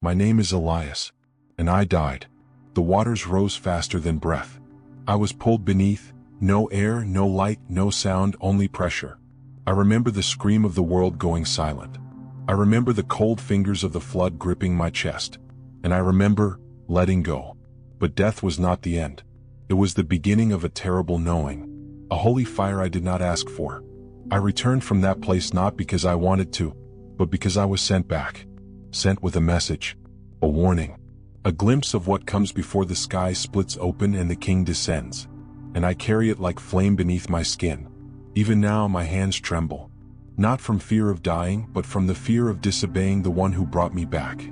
My name is Elias. And I died. The waters rose faster than breath. I was pulled beneath, no air, no light, no sound, only pressure. I remember the scream of the world going silent. I remember the cold fingers of the flood gripping my chest. And I remember letting go. But death was not the end. It was the beginning of a terrible knowing. A holy fire I did not ask for. I returned from that place not because I wanted to, but because I was sent back. Sent with a message. A warning. A glimpse of what comes before the sky splits open and the king descends. And I carry it like flame beneath my skin. Even now my hands tremble. Not from fear of dying, but from the fear of disobeying the one who brought me back.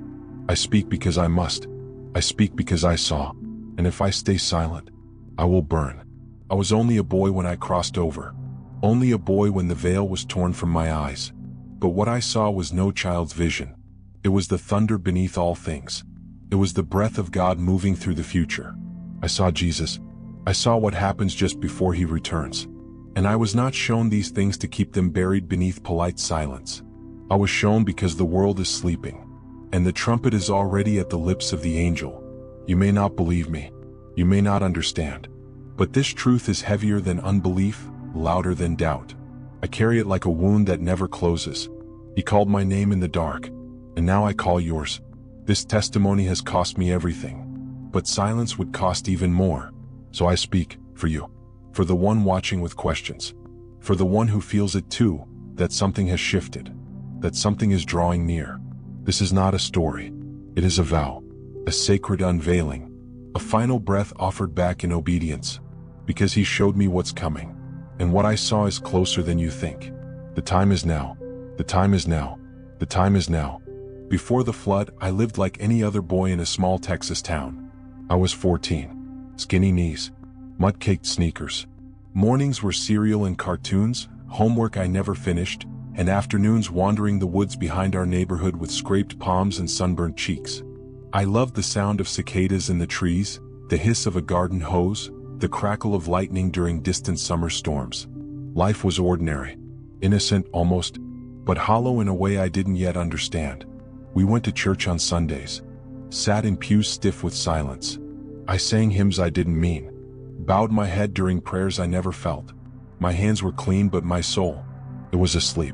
I speak because I must. I speak because I saw. And if I stay silent, I will burn. I was only a boy when I crossed over. Only a boy when the veil was torn from my eyes. But what I saw was no child's vision. It was the thunder beneath all things. It was the breath of God moving through the future. I saw Jesus. I saw what happens just before he returns. And I was not shown these things to keep them buried beneath polite silence. I was shown because the world is sleeping. And the trumpet is already at the lips of the angel. You may not believe me. You may not understand. But this truth is heavier than unbelief, louder than doubt. I carry it like a wound that never closes. He called my name in the dark. And now I call yours. This testimony has cost me everything. But silence would cost even more. So I speak for you. For the one watching with questions. For the one who feels it too, that something has shifted. That something is drawing near. This is not a story. It is a vow. A sacred unveiling. A final breath offered back in obedience. Because he showed me what's coming. And what I saw is closer than you think. The time is now. The time is now. The time is now. Before the flood, I lived like any other boy in a small Texas town. I was 14. Skinny knees. Mud-caked sneakers. Mornings were cereal and cartoons, homework I never finished, and afternoons wandering the woods behind our neighborhood with scraped palms and sunburnt cheeks. I loved the sound of cicadas in the trees, the hiss of a garden hose, the crackle of lightning during distant summer storms. Life was ordinary. Innocent almost, but hollow in a way I didn't yet understand. We went to church on Sundays. Sat in pews stiff with silence. I sang hymns I didn't mean. Bowed my head during prayers I never felt. My hands were clean but my soul, it was asleep.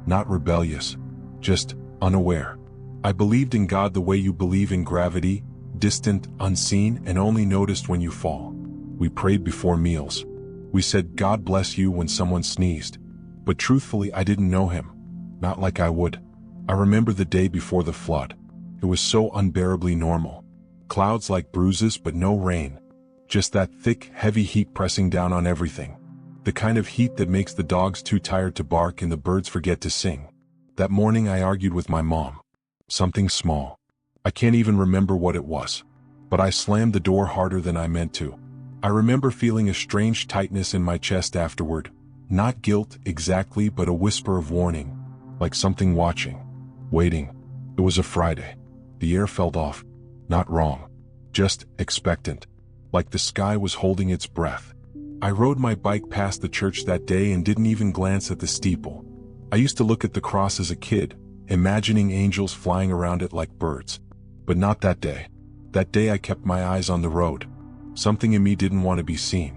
Not rebellious. Just unaware. I believed in God the way you believe in gravity, distant, unseen, and only noticed when you fall. We prayed before meals. We said God bless you when someone sneezed. But truthfully I didn't know him. Not like I would. I remember the day before the flood. It was so unbearably normal. Clouds like bruises but no rain. Just that thick, heavy heat pressing down on everything. The kind of heat that makes the dogs too tired to bark and the birds forget to sing. That morning I argued with my mom. Something small. I can't even remember what it was. But I slammed the door harder than I meant to. I remember feeling a strange tightness in my chest afterward. Not guilt exactly, but a whisper of warning. Like something watching. Waiting. It was a Friday. The air felt off. Not wrong. Just expectant. Like the sky was holding its breath. I rode my bike past the church that day and didn't even glance at the steeple. I used to look at the cross as a kid, imagining angels flying around it like birds. But not that day. That day I kept my eyes on the road. Something in me didn't want to be seen.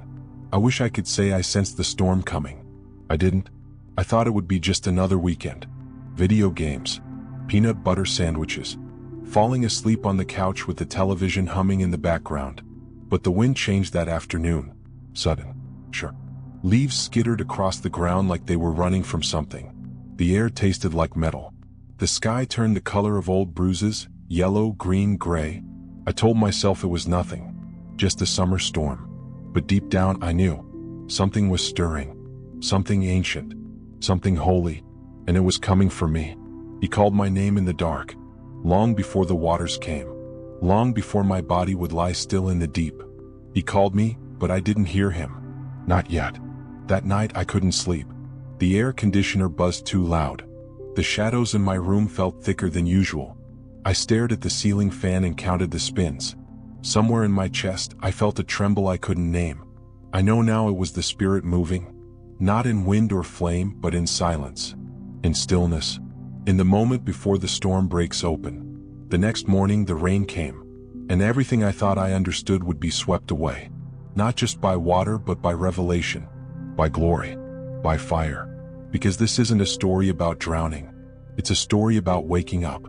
I wish I could say I sensed the storm coming. I didn't. I thought it would be just another weekend. Video games. Peanut butter sandwiches. Falling asleep on the couch with the television humming in the background. But the wind changed that afternoon. Sudden. Sure. Leaves skittered across the ground like they were running from something. The air tasted like metal. The sky turned the color of old bruises, yellow, green, gray. I told myself it was nothing. Just a summer storm. But deep down I knew. Something was stirring. Something ancient. Something holy. And it was coming for me. He called my name in the dark. Long before the waters came. Long before my body would lie still in the deep. He called me, but I didn't hear him. Not yet. That night I couldn't sleep. The air conditioner buzzed too loud. The shadows in my room felt thicker than usual. I stared at the ceiling fan and counted the spins. Somewhere in my chest, I felt a tremble I couldn't name. I know now it was the spirit moving. Not in wind or flame, but in silence. In stillness. In the moment before the storm breaks open. The next morning the rain came, and everything I thought I understood would be swept away. Not just by water but by revelation, by glory, by fire. Because this isn't a story about drowning. It's a story about waking up,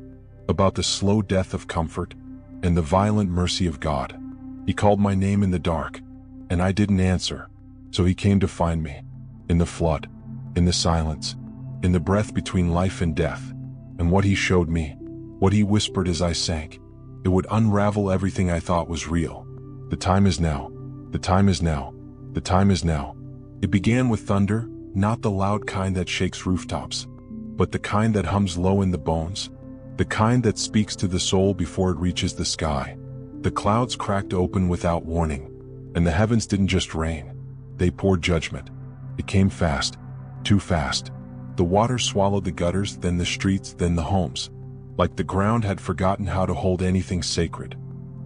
about the slow death of comfort and the violent mercy of God. He called my name in the dark, and I didn't answer. So he came to find me, in the flood, in the silence, in the breath between life and death. And what he showed me, what he whispered as I sank, it would unravel everything I thought was real. The time is now. The time is now. The time is now. It began with thunder, not the loud kind that shakes rooftops, but the kind that hums low in the bones, the kind that speaks to the soul before it reaches the sky. The clouds cracked open without warning, and the heavens didn't just rain. They poured judgment. It came fast, too fast. The water swallowed the gutters, then the streets, then the homes. Like the ground had forgotten how to hold anything sacred.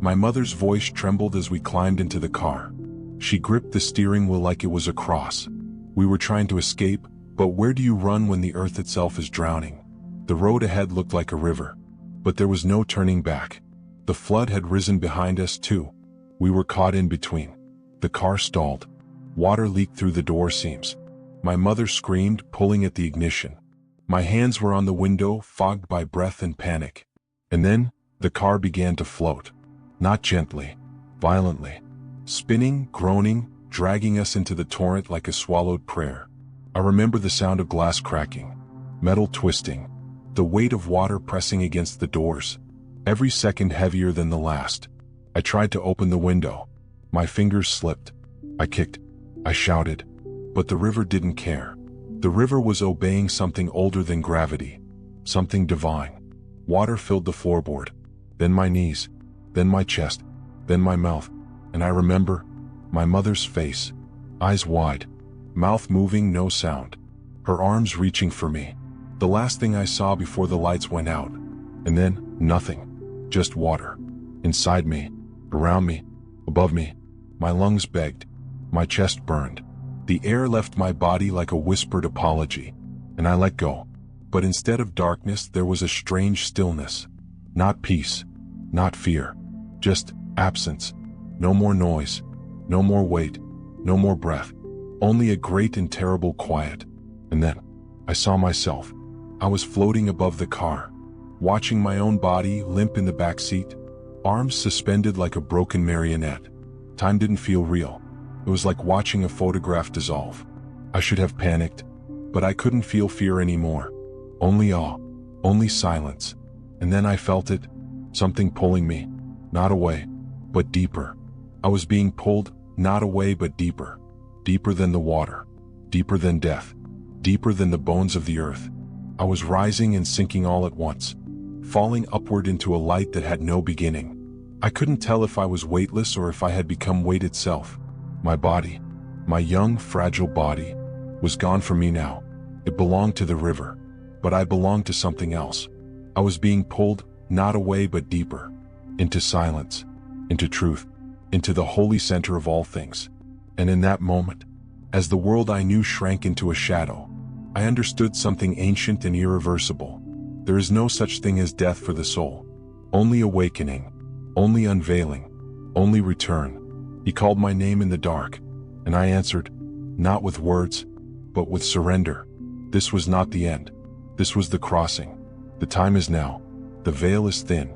My mother's voice trembled as we climbed into the car. She gripped the steering wheel like it was a cross. We were trying to escape, but where do you run when the earth itself is drowning? The road ahead looked like a river, but there was no turning back. The flood had risen behind us too. We were caught in between. The car stalled. Water leaked through the door seams. My mother screamed, pulling at the ignition. My hands were on the window, fogged by breath and panic. And then, the car began to float. Not gently, violently. Spinning, groaning, dragging us into the torrent like a swallowed prayer. I remember the sound of glass cracking, metal twisting, the weight of water pressing against the doors, every second heavier than the last. I tried to open the window. My fingers slipped. I kicked. I shouted. But the river didn't care. The river was obeying something older than gravity, something divine. Water filled the floorboard, then my knees, then my chest, then my mouth, and I remember my mother's face, eyes wide, mouth moving, no sound, her arms reaching for me. The last thing I saw before the lights went out. And then, nothing, just water. Inside me, around me, above me. My lungs begged, my chest burned. The air left my body like a whispered apology, and I let go. But instead of darkness, there was a strange stillness. Not peace, not fear, just absence. No more noise, no more weight, no more breath, only a great and terrible quiet. And then, I saw myself. I was floating above the car, watching my own body limp in the back seat, arms suspended like a broken marionette. Time didn't feel real. It was like watching a photograph dissolve. I should have panicked, but I couldn't feel fear anymore. Only awe, only silence. And then I felt it, something pulling me, not away, but deeper. I was being pulled, not away but deeper. Deeper than the water, deeper than death, deeper than the bones of the earth. I was rising and sinking all at once, falling upward into a light that had no beginning. I couldn't tell if I was weightless or if I had become weight itself. My body, my young, fragile body, was gone from me now. It belonged to the river, but I belonged to something else. I was being pulled, not away but deeper, into silence, into truth, into the holy center of all things. And in that moment, as the world I knew shrank into a shadow, I understood something ancient and irreversible. There is no such thing as death for the soul. Only awakening, only unveiling, only return. He called my name in the dark, and I answered, not with words, but with surrender. This was not the end. This was the crossing. The time is now. The veil is thin,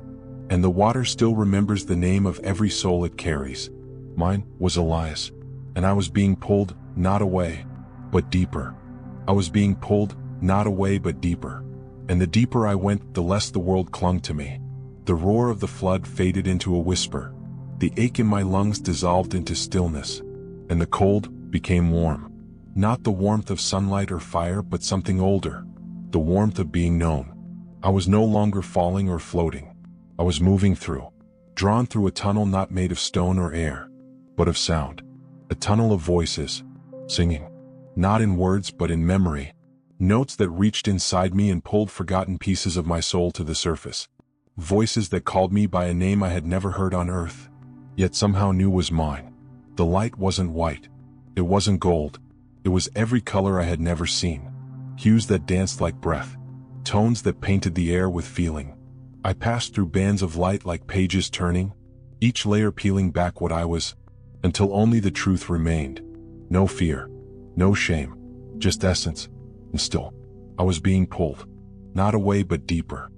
and the water still remembers the name of every soul it carries. Mine was Elias, and I was being pulled, not away, but deeper. I was being pulled, not away but deeper. And the deeper I went, the less the world clung to me. The roar of the flood faded into a whisper. The ache in my lungs dissolved into stillness, and the cold became warm. Not the warmth of sunlight or fire, but something older, the warmth of being known. I was no longer falling or floating. I was moving through, drawn through a tunnel not made of stone or air, but of sound. A tunnel of voices, singing, not in words but in memory, notes that reached inside me and pulled forgotten pieces of my soul to the surface. Voices that called me by a name I had never heard on earth, yet somehow knew was mine. The light wasn't white. It wasn't gold. It was every color I had never seen. Hues that danced like breath. Tones that painted the air with feeling. I passed through bands of light like pages turning, each layer peeling back what I was, until only the truth remained. No fear, no shame, just essence. And still, I was being pulled, not away but deeper,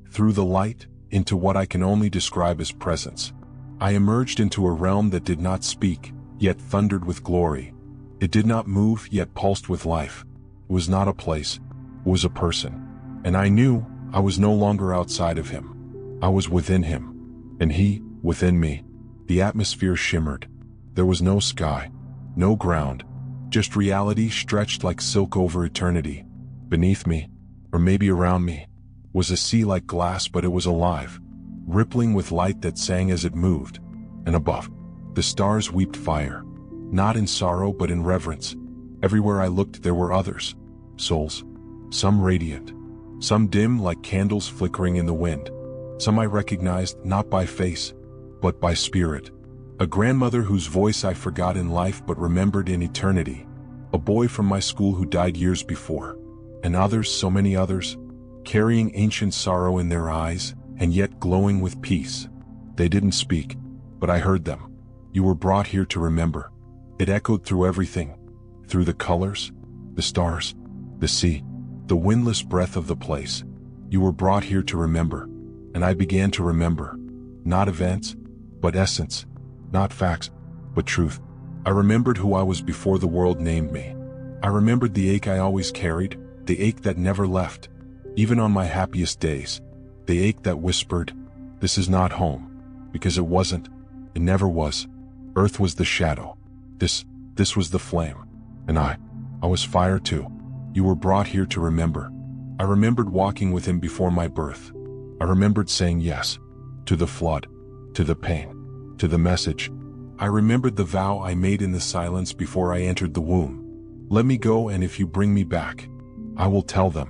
through the light, into what I can only describe as presence. I emerged into a realm that did not speak, yet thundered with glory. It did not move, yet pulsed with life. It was not a place, it was a person. And I knew I was no longer outside of him. I was within him, and he, within me. The atmosphere shimmered. There was no sky, no ground, just reality stretched like silk over eternity. Beneath me, or maybe around me, was a sea like glass, but it was alive, rippling with light that sang as it moved. And above, the stars wept fire, not in sorrow but in reverence. Everywhere I looked there were others, souls, some radiant, some dim like candles flickering in the wind. Some I recognized not by face, but by spirit. A grandmother whose voice I forgot in life but remembered in eternity. A boy from my school who died years before. And others, so many others, carrying ancient sorrow in their eyes, and yet glowing with peace. They didn't speak, but I heard them. You were brought here to remember. It echoed through everything, through the colors, the stars, the sea, the windless breath of the place. You were brought here to remember, and I began to remember. Not events, but essence. Not facts, but truth. I remembered who I was before the world named me. I remembered the ache I always carried, the ache that never left, even on my happiest days. The ache that whispered, "This is not home," because it wasn't. It never was. Earth was the shadow. This was the flame. And I was fire too. You were brought here to remember. I remembered walking with him before my birth. I remembered saying yes to the flood, to the pain, to the message. I remembered the vow I made in the silence before I entered the womb. Let me go, and if you bring me back, I will tell them.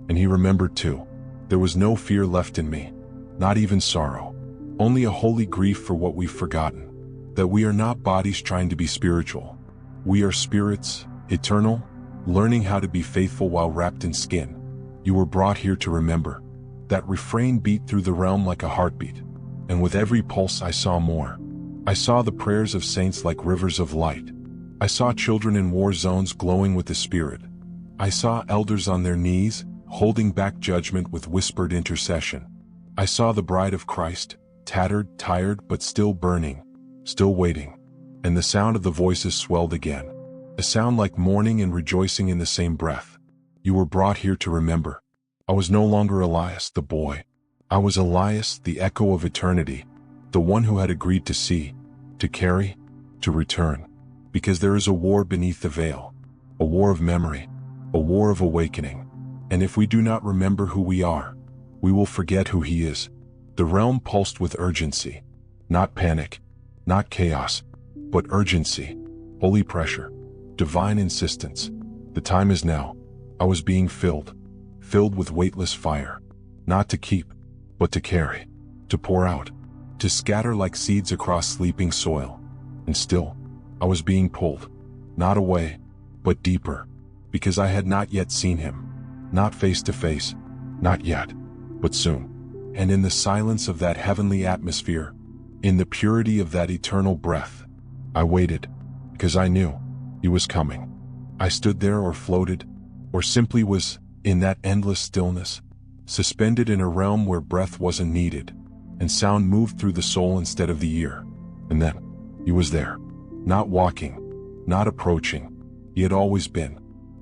And he remembered too. There was no fear left in me, not even sorrow, only a holy grief for what we've forgotten. That we are not bodies trying to be spiritual. We are spirits, eternal, learning how to be faithful while wrapped in skin. You were brought here to remember. That refrain beat through the realm like a heartbeat. And with every pulse I saw more. I saw the prayers of saints like rivers of light. I saw children in war zones glowing with the Spirit. I saw elders on their knees, holding back judgment with whispered intercession. I saw the bride of Christ, tattered, tired, but still burning, still waiting. And the sound of the voices swelled again. A sound like mourning and rejoicing in the same breath. You were brought here to remember. I was no longer Elias, the boy. I was Elias, the echo of eternity, the one who had agreed to see, to carry, to return. Because there is a war beneath the veil, a war of memory, a war of awakening. And if we do not remember who we are, we will forget who he is. The realm pulsed with urgency, not panic, not chaos, but urgency, holy pressure, divine insistence. The time is now. I was being filled with weightless fire, not to keep, but to carry, to pour out, to scatter like seeds across sleeping soil. And still, I was being pulled, not away, but deeper, because I had not yet seen him, not face to face, not yet, but soon. And in the silence of that heavenly atmosphere, in the purity of that eternal breath, I waited, because I knew he was coming. I stood there or floated, or simply was in that endless stillness, suspended in a realm where breath wasn't needed, and sound moved through the soul instead of the ear. And then, he was there, not walking, not approaching. He had always been.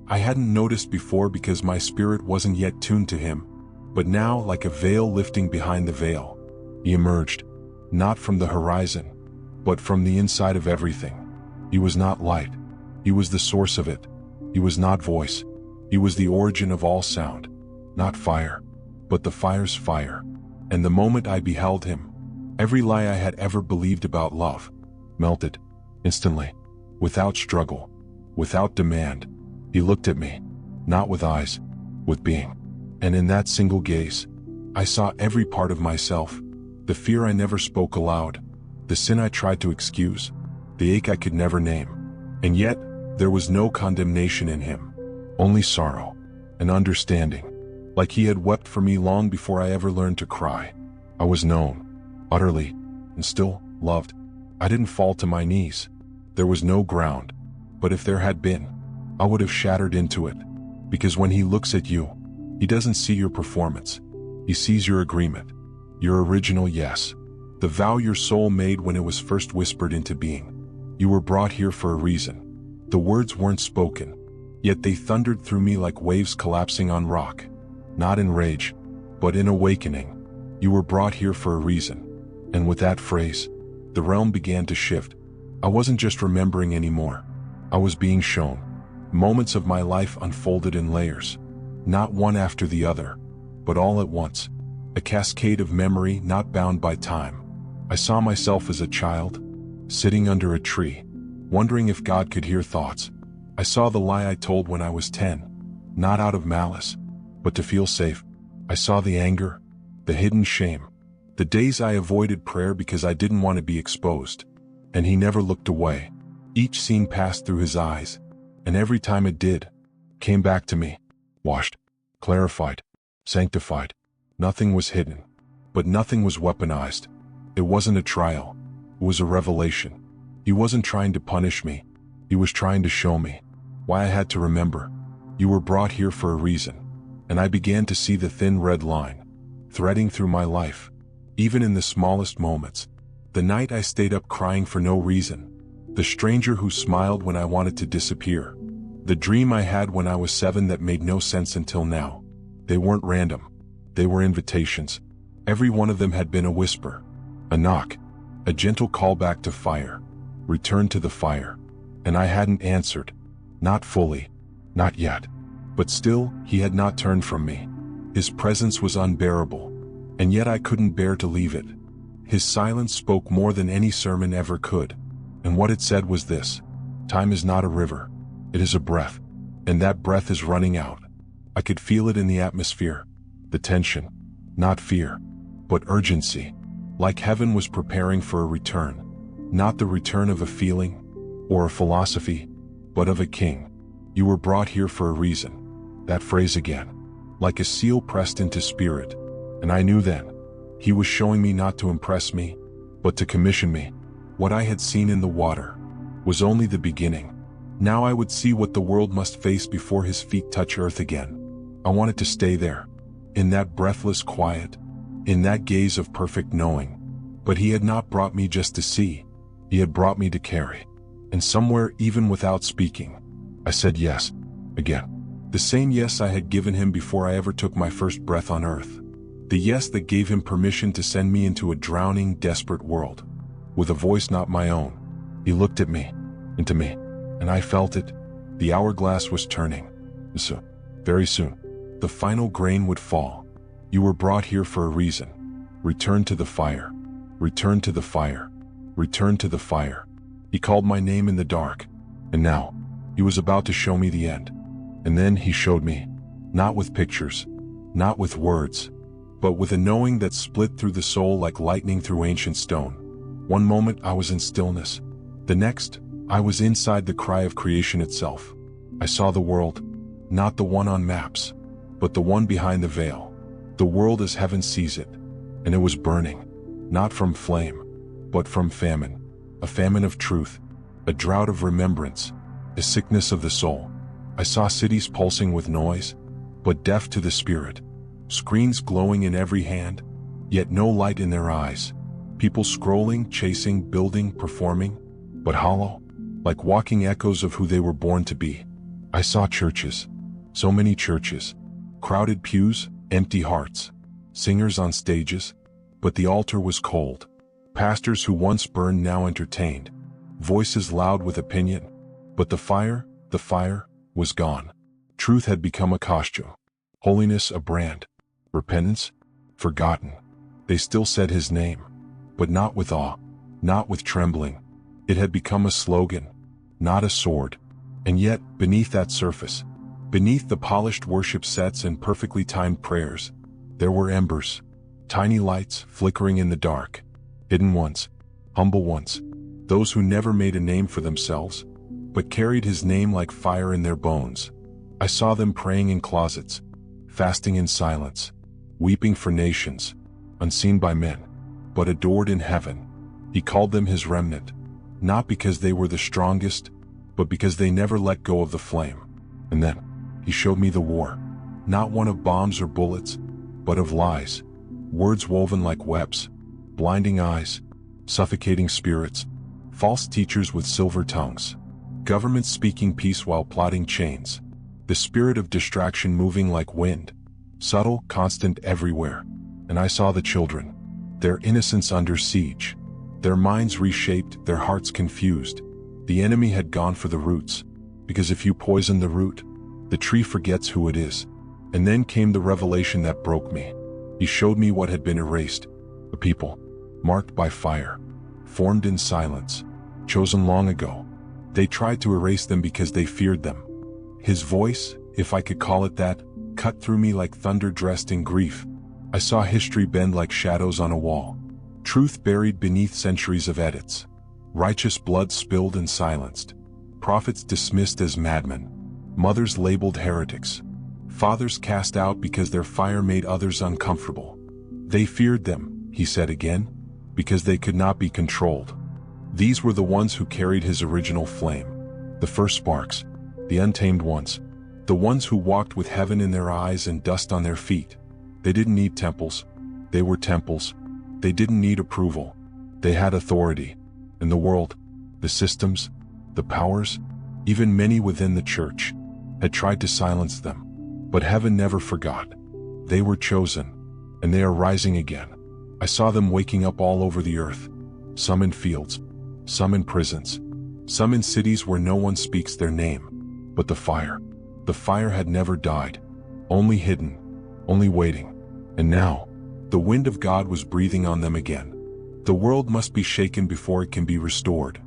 I hadn't noticed before because my spirit wasn't yet tuned to him, but now, like a veil lifting behind the veil, he emerged, not from the horizon, but from the inside of everything. He was not light. He was the source of it. He was not voice. He was the origin of all sound. Not fire, but the fire's fire. And the moment I beheld him, every lie I had ever believed about love melted, instantly, without struggle, without demand. He looked at me, not with eyes, with being. And in that single gaze, I saw every part of myself, the fear I never spoke aloud, the sin I tried to excuse, the ache I could never name. And yet, there was no condemnation in him, only sorrow and understanding, like he had wept for me long before I ever learned to cry. I was known, utterly, and still loved. I didn't fall to my knees. There was no ground, but if there had been, I would have shattered into it. Because when he looks at you, he doesn't see your performance. He sees your agreement, your original yes, the vow your soul made when it was first whispered into being. You were brought here for a reason. The words weren't spoken, yet they thundered through me like waves collapsing on rock. Not in rage, but in awakening. You were brought here for a reason. And with that phrase, the realm began to shift. I wasn't just remembering anymore. I was being shown. Moments of my life unfolded in layers, not one after the other, but all at once. A cascade of memory not bound by time. I saw myself as a child, sitting under a tree, wondering if God could hear thoughts. I saw the lie I told when I was 10, not out of malice, but to feel safe. I saw the anger, the hidden shame, the days I avoided prayer because I didn't want to be exposed. And he never looked away. Each scene passed through his eyes, and every time it did, came back to me, washed, clarified, sanctified. Nothing was hidden, but nothing was weaponized. It wasn't a trial, it was a revelation. He wasn't trying to punish me, he was trying to show me why I had to remember. You were brought here for a reason, and I began to see the thin red line, threading through my life, even in the smallest moments. The night I stayed up crying for no reason, the stranger who smiled when I wanted to disappear, the dream I had when I was 7 that made no sense until now. They weren't random, they were invitations. Every one of them had been a whisper, a knock, a gentle call back to fire, return to the fire. And I hadn't answered, not fully, not yet. But still, he had not turned from me. His presence was unbearable, and yet I couldn't bear to leave it. His silence spoke more than any sermon ever could, and what it said was this: time is not a river, it is a breath, and that breath is running out. I could feel it in the atmosphere, the tension, not fear, but urgency, like heaven was preparing for a return, not the return of a feeling or a philosophy, but of a king. You were brought here for a reason. That phrase again, like a seal pressed into spirit, and I knew then, he was showing me not to impress me, but to commission me. What I had seen in the water was only the beginning. Now I would see what the world must face before his feet touch earth again. I wanted to stay there, in that breathless quiet, in that gaze of perfect knowing. But he had not brought me just to see, he had brought me to carry. And somewhere, even without speaking, I said yes, again. The same yes I had given him before I ever took my first breath on earth. The yes that gave him permission to send me into a drowning, desperate world. With a voice not my own, he looked at me, into me, and I felt it. The hourglass was turning. So, very soon, the final grain would fall. You were brought here for a reason. Return to the fire. Return to the fire. Return to the fire. He called my name in the dark, and now, he was about to show me the end. And then he showed me, not with pictures, not with words, but with a knowing that split through the soul like lightning through ancient stone. One moment I was in stillness. The next, I was inside the cry of creation itself. I saw the world, not the one on maps, but the one behind the veil. The world as heaven sees it, and it was burning, not from flame, but from famine. A famine of truth, a drought of remembrance, a sickness of the soul. I saw cities pulsing with noise, but deaf to the spirit. Screens glowing in every hand, yet no light in their eyes. People scrolling, chasing, building, performing, but hollow, like walking echoes of who they were born to be. I saw churches, so many churches, crowded pews, empty hearts, singers on stages, but the altar was cold. Pastors who once burned now entertained, voices loud with opinion, but the fire, was gone. Truth had become a costume, holiness a brand, repentance forgotten. They still said his name, but not with awe, not with trembling. It had become a slogan, not a sword. And yet, beneath that surface, beneath the polished worship sets and perfectly timed prayers, there were embers, tiny lights flickering in the dark, hidden ones, humble ones, those who never made a name for themselves, but carried his name like fire in their bones. I saw them praying in closets, fasting in silence, weeping for nations, unseen by men, but adored in heaven. He called them his remnant, not because they were the strongest, but because they never let go of the flame. And then, he showed me the war, not one of bombs or bullets, but of lies, words woven like webs, blinding eyes, suffocating spirits, false teachers with silver tongues, governments speaking peace while plotting chains, the spirit of distraction moving like wind, subtle, constant everywhere. And I saw the children, their innocence under siege, their minds reshaped, their hearts confused. The enemy had gone for the roots, because if you poison the root, the tree forgets who it is. And then came the revelation that broke me. He showed me what had been erased, a people, marked by fire, formed in silence, chosen long ago. They tried to erase them because they feared them. His voice, if I could call it that, cut through me like thunder dressed in grief. I saw history bend like shadows on a wall, truth buried beneath centuries of edits, righteous blood spilled and silenced, prophets dismissed as madmen, mothers labeled heretics, fathers cast out because their fire made others uncomfortable. They feared them, he said again, because they could not be controlled. These were the ones who carried his original flame, the first sparks, the untamed ones, the ones who walked with heaven in their eyes and dust on their feet. They didn't need temples. They were temples. They didn't need approval. They had authority. And the world, the systems, the powers, even many within the church, had tried to silence them. But heaven never forgot. They were chosen, and they are rising again. I saw them waking up all over the earth, some in fields, some in prisons, some in cities where no one speaks their name. But the fire had never died, only hidden, only waiting. And now, the wind of God was breathing on them again. The world must be shaken before it can be restored.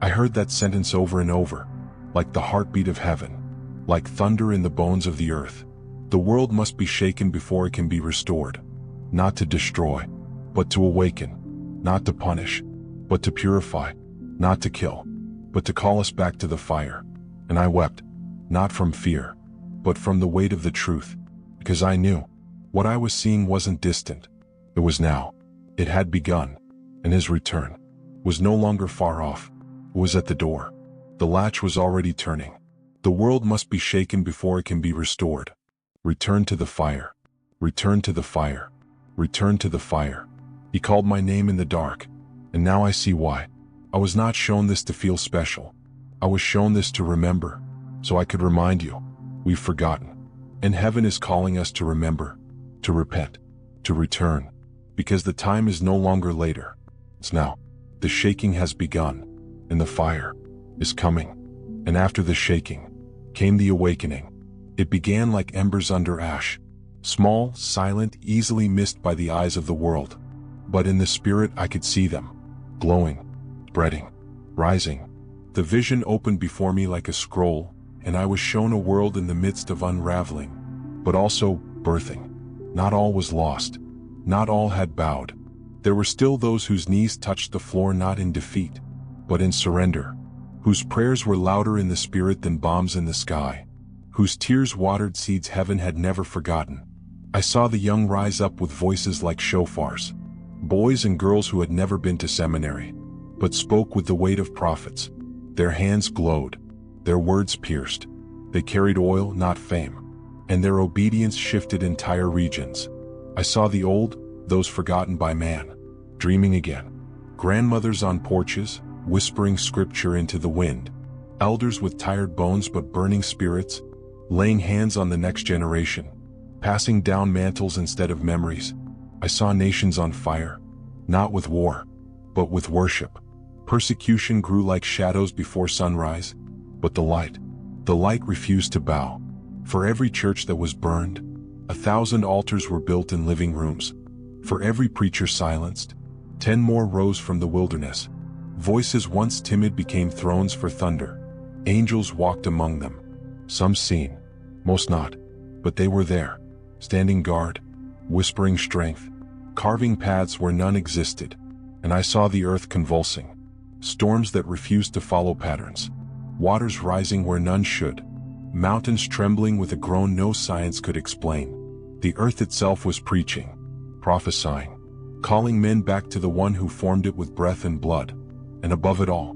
I heard that sentence over and over, like the heartbeat of heaven, like thunder in the bones of the earth. The world must be shaken before it can be restored. Not to destroy, but to awaken. Not to punish, but to purify. Not to kill, but to call us back to the fire. And I wept, not from fear, but from the weight of the truth, because I knew what I was seeing wasn't distant. It was now. It had begun, and his return was no longer far off. It was at the door. The latch was already turning. The world must be shaken before it can be restored. Return to the fire. Return to the fire. Return to the fire. He called my name in the dark, and now I see why. I was not shown this to feel special. I was shown this to remember, so I could remind you. We've forgotten. And heaven is calling us to remember, to repent, to return, because the time is no longer later. It's now. The shaking has begun, and the fire is coming. And after the shaking came the awakening. It began like embers under ash, small, silent, easily missed by the eyes of the world. But in the spirit I could see them, glowing, spreading, rising. The vision opened before me like a scroll, and I was shown a world in the midst of unraveling, but also birthing. Not all was lost. Not all had bowed. There were still those whose knees touched the floor not in defeat, but in surrender, whose prayers were louder in the spirit than bombs in the sky, whose tears watered seeds heaven had never forgotten. I saw the young rise up with voices like shofars, boys and girls who had never been to seminary, but spoke with the weight of prophets. Their hands glowed, their words pierced. They carried oil, not fame, and their obedience shifted entire regions. I saw the old, those forgotten by man, dreaming again. Grandmothers on porches, whispering scripture into the wind. Elders with tired bones but burning spirits, laying hands on the next generation, passing down mantles instead of memories. I saw nations on fire, not with war, but with worship. Persecution grew like shadows before sunrise, but the light refused to bow. For every church that was burned, 1,000 altars were built in living rooms. For every preacher silenced, 10 more rose from the wilderness. Voices once timid became thrones for thunder. Angels walked among them. Some seen, most not, but they were there, standing guard, whispering strength, carving paths where none existed. And I saw the earth convulsing, storms that refused to follow patterns, waters rising where none should, mountains trembling with a groan no science could explain. The earth itself was preaching, prophesying, calling men back to the one who formed it with breath and blood. And above it all,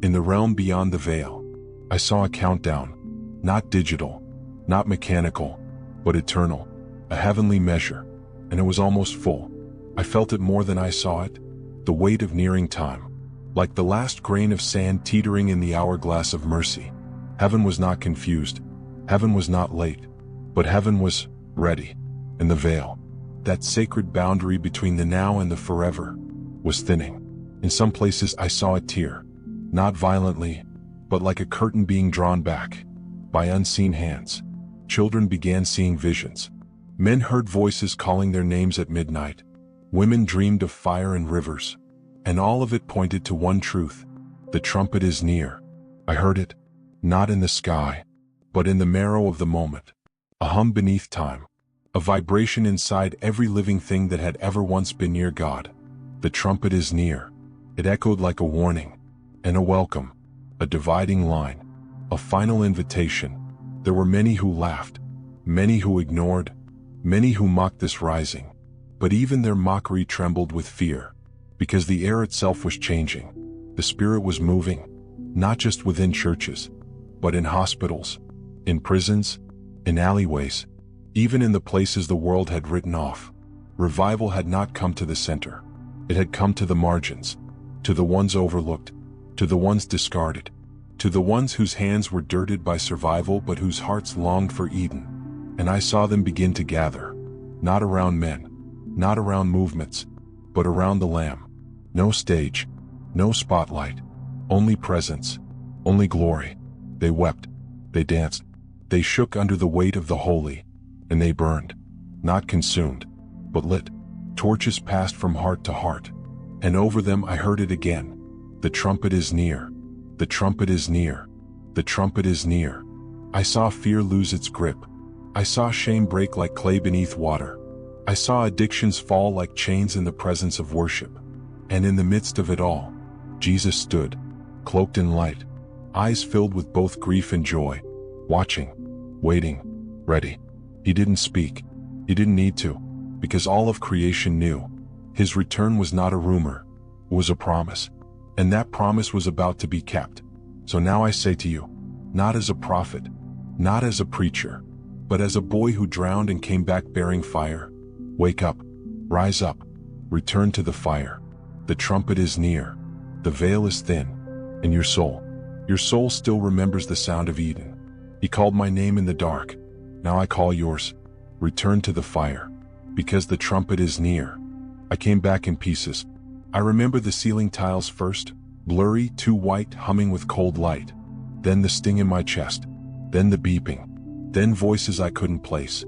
in the realm beyond the veil, I saw a countdown, not digital, not mechanical, but eternal, a heavenly measure, and it was almost full. I felt it more than I saw it, the weight of nearing time, like the last grain of sand teetering in the hourglass of mercy. Heaven was not confused, heaven was not late, but heaven was ready, and the veil, that sacred boundary between the now and the forever, was thinning. In some places I saw a tear, not violently, but like a curtain being drawn back by unseen hands. Children began seeing visions. Men heard voices calling their names at midnight. Women dreamed of fire and rivers. And all of it pointed to one truth: the trumpet is near. I heard it, not in the sky, but in the marrow of the moment. A hum beneath time. A vibration inside every living thing that had ever once been near God. The trumpet is near. It echoed like a warning, and a welcome, a dividing line, a final invitation. There were many who laughed, many who ignored, many who mocked this rising. But even their mockery trembled with fear, because the air itself was changing. The Spirit was moving, not just within churches, but in hospitals, in prisons, in alleyways, even in the places the world had written off. Revival had not come to the center. It had come to the margins, to the ones overlooked, to the ones discarded, to the ones whose hands were dirted by survival but whose hearts longed for Eden. And I saw them begin to gather, not around men, not around movements, but around the Lamb. No stage, no spotlight, only presence, only glory. They wept, they danced, they shook under the weight of the holy, and they burned, not consumed, but lit. Torches passed from heart to heart, and over them I heard it again. The trumpet is near. The trumpet is near. The trumpet is near. I saw fear lose its grip. I saw shame break like clay beneath water. I saw addictions fall like chains in the presence of worship. And in the midst of it all, Jesus stood, cloaked in light, eyes filled with both grief and joy, watching, waiting, ready. He didn't speak. He didn't need to, because all of creation knew. His return was not a rumor, it was a promise. And that promise was about to be kept. So now I say to you, not as a prophet, not as a preacher, but as a boy who drowned and came back bearing fire, wake up, rise up, return to the fire. The trumpet is near, the veil is thin, and your soul still remembers the sound of Eden. He called my name in the dark, now I call yours. Return to the fire, because the trumpet is near. I came back in pieces. I remember the ceiling tiles first, blurry, too white, humming with cold light. Then the sting in my chest. Then the beeping. Then voices I couldn't place.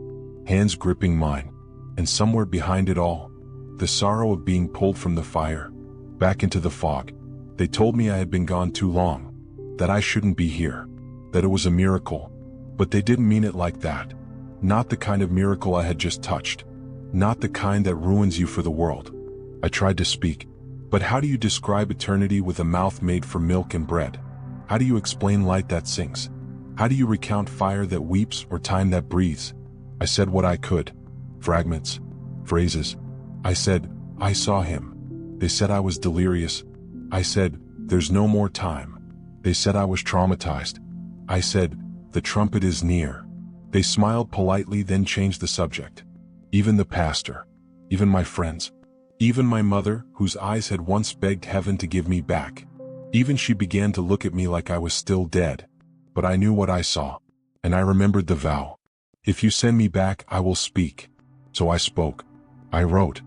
Hands gripping mine. And somewhere behind it all, the sorrow of being pulled from the fire, back into the fog. They told me I had been gone too long, that I shouldn't be here, that it was a miracle. But they didn't mean it like that. Not the kind of miracle I had just touched. Not the kind that ruins you for the world. I tried to speak. But how do you describe eternity with a mouth made from milk and bread? How do you explain light that sings? How do you recount fire that weeps or time that breathes? I said what I could. Fragments. Phrases. I said, I saw him. They said I was delirious. I said, there's no more time. They said I was traumatized. I said, the trumpet is near. They smiled politely, then changed the subject. Even the pastor. Even my friends. Even my mother, whose eyes had once begged heaven to give me back. Even she began to look at me like I was still dead. But I knew what I saw. And I remembered the vow. If you send me back, I will speak. So I spoke. I wrote.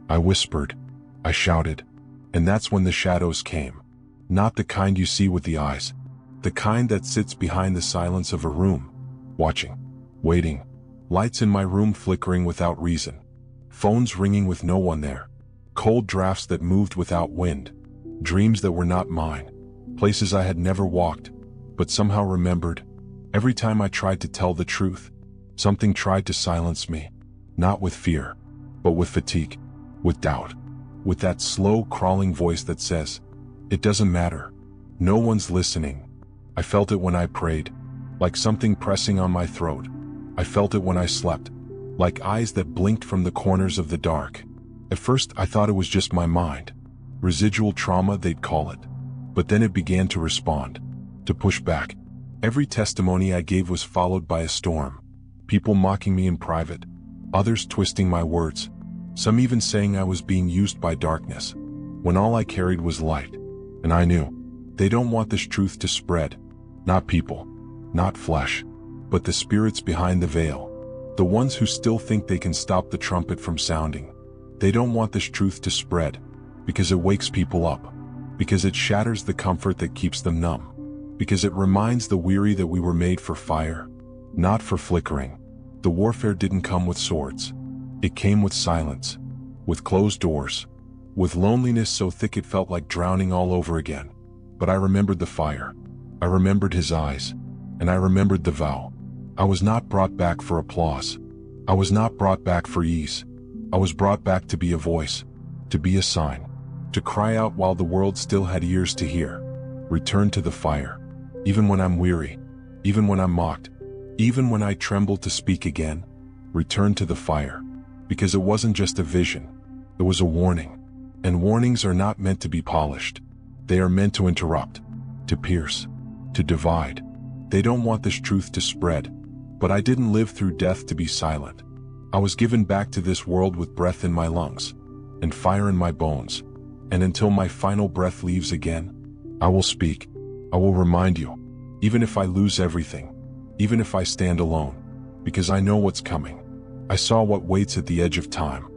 I whispered. I shouted. And that's when the shadows came. Not the kind you see with the eyes. The kind that sits behind the silence of a room. Watching. Waiting. Lights in my room flickering without reason. Phones ringing with no one there. Cold drafts that moved without wind. Dreams that were not mine. Places I had never walked, but somehow remembered. Every time I tried to tell the truth, something tried to silence me. Not with fear, but with fatigue, with doubt, with that slow crawling voice that says, it doesn't matter. No one's listening. I felt it when I prayed, like something pressing on my throat. I felt it when I slept, like eyes that blinked from the corners of the dark. At first, I thought it was just my mind. Residual trauma, they'd call it. But then it began to respond, to push back. Every testimony I gave was followed by a storm. People mocking me in private, others twisting my words, some even saying I was being used by darkness, when all I carried was light. And I knew, they don't want this truth to spread. Not people, not flesh, but the spirits behind the veil. The ones who still think they can stop the trumpet from sounding. They don't want this truth to spread, because it wakes people up, because it shatters the comfort that keeps them numb, because it reminds the weary that we were made for fire, not for flickering. The warfare didn't come with swords. It came with silence, with closed doors, with loneliness so thick it felt like drowning all over again. But I remembered the fire. I remembered his eyes, and I remembered the vow. I was not brought back for applause. I was not brought back for ease. I was brought back to be a voice, to be a sign, to cry out while the world still had ears to hear. Return to the fire, even when I'm weary, even when I'm mocked, even when I tremble to speak again. Return to the fire, because it wasn't just a vision, it was a warning. And warnings are not meant to be polished. They are meant to interrupt, to pierce, to divide. They don't want this truth to spread. But I didn't live through death to be silent. I was given back to this world with breath in my lungs, and fire in my bones. And until my final breath leaves again, I will speak. I will remind you, even if I lose everything, even if I stand alone, because I know what's coming. I saw what waits at the edge of time,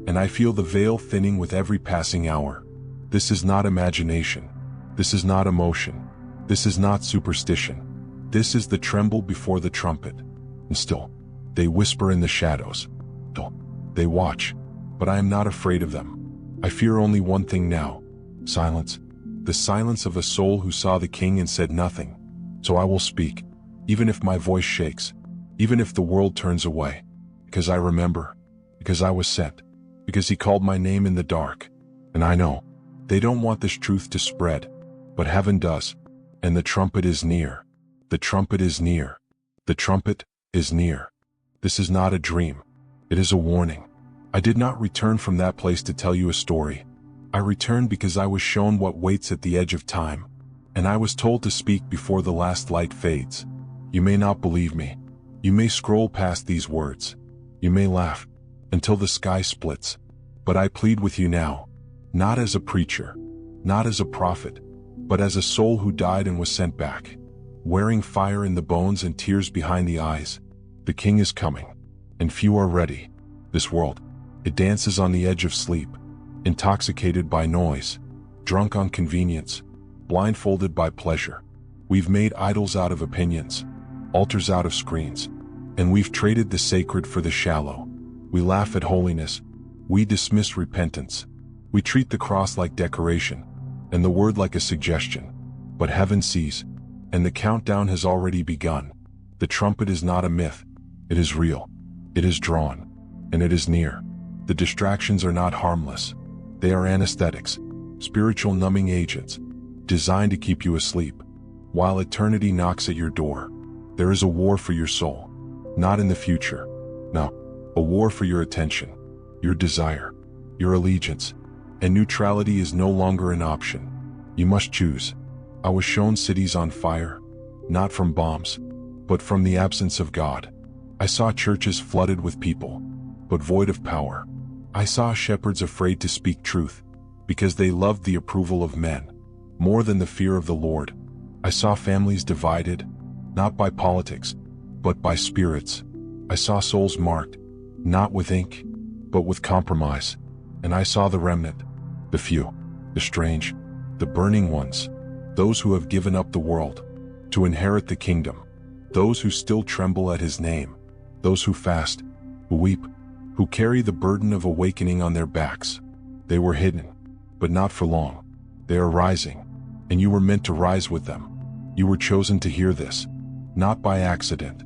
and I feel the veil thinning with every passing hour. This is not imagination. This is not emotion. This is not superstition. This is the tremble before the trumpet. And still, they whisper in the shadows. Still, they watch, but I am not afraid of them. I fear only one thing now: silence. The silence of a soul who saw the king and said nothing. So I will speak, even if my voice shakes, even if the world turns away. Because I remember, because I was sent, because he called my name in the dark. And I know, they don't want this truth to spread, but heaven does. And the trumpet is near. The trumpet is near. The trumpet is near. This is not a dream. It is a warning. I did not return from that place to tell you a story. I returned because I was shown what waits at the edge of time, and I was told to speak before the last light fades. You may not believe me. You may scroll past these words. You may laugh until the sky splits. But I plead with you now, not as a preacher, not as a prophet, but as a soul who died and was sent back, wearing fire in the bones and tears behind the eyes. The king is coming, and few are ready. This world, it dances on the edge of sleep, intoxicated by noise, drunk on convenience, blindfolded by pleasure. We've made idols out of opinions, altars out of screens, and we've traded the sacred for the shallow. We laugh at holiness. We dismiss repentance. We treat the cross like decoration, and the word like a suggestion. But heaven sees, and the countdown has already begun. The trumpet is not a myth. It is real. It is drawn, and it is near. The distractions are not harmless. They are anesthetics, spiritual numbing agents, designed to keep you asleep. While eternity knocks at your door, there is a war for your soul. Not in the future. No, a war for your attention, your desire, your allegiance. And neutrality is no longer an option. You must choose. I was shown cities on fire, not from bombs, but from the absence of God. I saw churches flooded with people, but void of power. I saw shepherds afraid to speak truth, because they loved the approval of men, more than the fear of the Lord. I saw families divided, not by politics, but by spirits. I saw souls marked, not with ink, but with compromise. And I saw the remnant, the few, the strange, the burning ones, those who have given up the world to inherit the kingdom, those who still tremble at his name, those who fast, who weep, who carry the burden of awakening on their backs. They were hidden, but not for long. They are rising, and you were meant to rise with them. You were chosen to hear this, not by accident,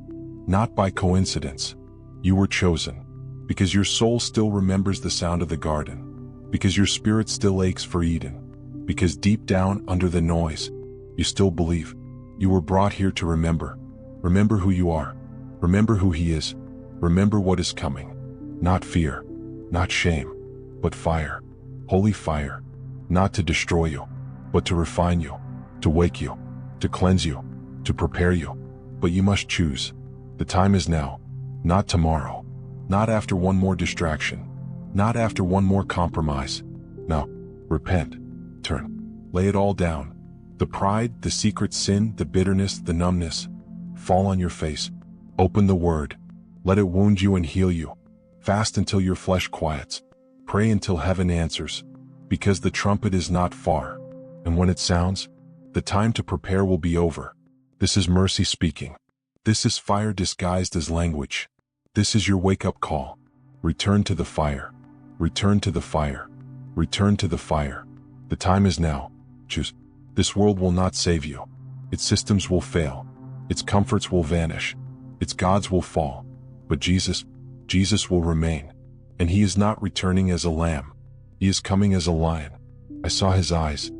not by coincidence. You were chosen because your soul still remembers the sound of the garden, because your spirit still aches for Eden, because deep down under the noise, you still believe. You were brought here to remember. Remember who you are. Remember who he is. Remember what is coming. Not fear, not shame, but fire, holy fire, not to destroy you, but to refine you, to wake you, to cleanse you, to prepare you. But you must choose. The time is now, not tomorrow, not after one more distraction, not after one more compromise. Now, repent, turn, lay it all down. The pride, the secret sin, the bitterness, the numbness. Fall on your face. Open the word. Let it wound you and heal you. Fast until your flesh quiets. Pray until heaven answers. Because the trumpet is not far. And when it sounds, the time to prepare will be over. This is mercy speaking. This is fire disguised as language. This is your wake-up call. Return to the fire. Return to the fire. Return to the fire. The time is now. Choose. This world will not save you. Its systems will fail. Its comforts will vanish. Its gods will fall. But Jesus will remain. And he is not returning as a lamb. He is coming as a lion. I saw his eyes.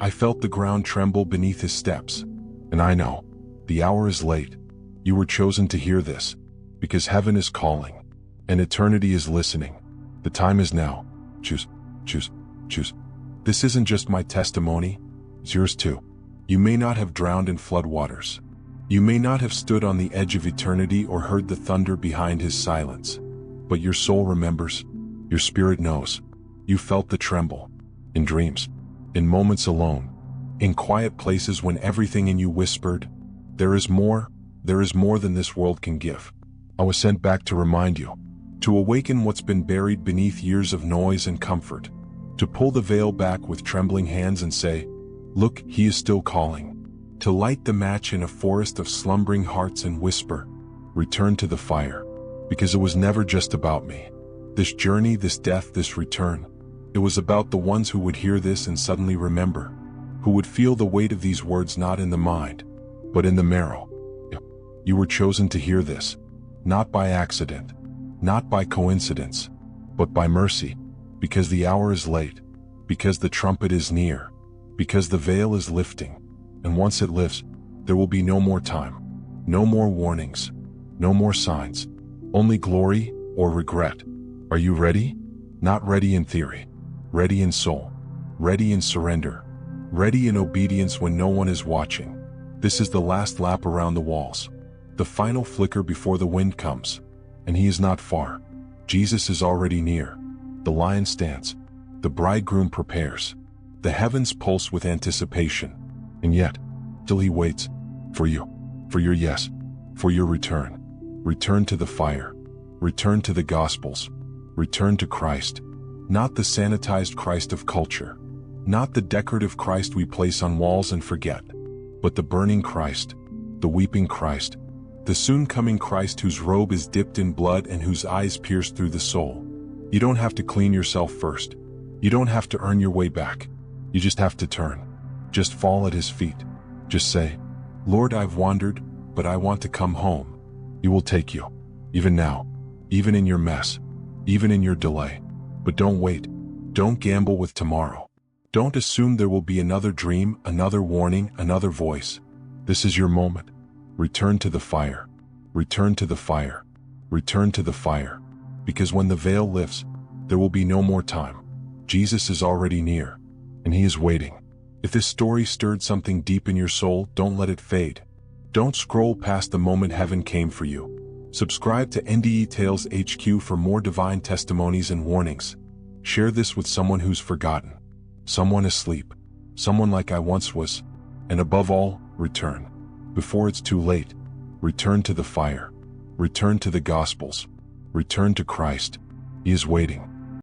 I felt the ground tremble beneath his steps. And I know, the hour is late. You were chosen to hear this, because heaven is calling, and eternity is listening. The time is now. Choose, choose, choose. This isn't just my testimony, it's yours too. You may not have drowned in flood waters. You may not have stood on the edge of eternity or heard the thunder behind his silence. But your soul remembers, your spirit knows. You felt the tremble, in dreams, in moments alone, in quiet places when everything in you whispered, there is more than this world can give. I was sent back to remind you, to awaken what's been buried beneath years of noise and comfort, to pull the veil back with trembling hands and say, look, he is still calling, to light the match in a forest of slumbering hearts and whisper, return to the fire, because it was never just about me. This journey, this death, this return, it was about the ones who would hear this and suddenly remember, who would feel the weight of these words not in the mind, but in the marrow. You were chosen to hear this, not by accident, not by coincidence, but by mercy, because the hour is late, because the trumpet is near, because the veil is lifting, and once it lifts, there will be no more time, no more warnings, no more signs, only glory or regret. Are you ready? Not ready in theory, ready in soul, ready in surrender, ready in obedience when no one is watching. This is the last lap around the walls, the final flicker before the wind comes, and he is not far. Jesus is already near. The lion stands. The bridegroom prepares. The heavens pulse with anticipation. And yet, till he waits, for you, for your yes, for your return. Return to the fire. Return to the Gospels. Return to Christ. Not the sanitized Christ of culture. Not the decorative Christ we place on walls and forget. But the burning Christ. The weeping Christ. The soon-coming Christ whose robe is dipped in blood and whose eyes pierce through the soul. You don't have to clean yourself first. You don't have to earn your way back. You just have to turn. Just fall at his feet. Just say, Lord, I've wandered, but I want to come home. He will take you, even now, even in your mess, even in your delay. But don't wait. Don't gamble with tomorrow. Don't assume there will be another dream, another warning, another voice. This is your moment. Return to the fire. Return to the fire. Return to the fire. Because when the veil lifts, there will be no more time. Jesus is already near, and he is waiting. If this story stirred something deep in your soul, don't let it fade. Don't scroll past the moment heaven came for you. Subscribe to NDE Tales HQ for more divine testimonies and warnings. Share this with someone who's forgotten, someone asleep, someone like I once was, and above all, return. Before it's too late, return to the fire. Return to the Gospels. Return to Christ. He is waiting.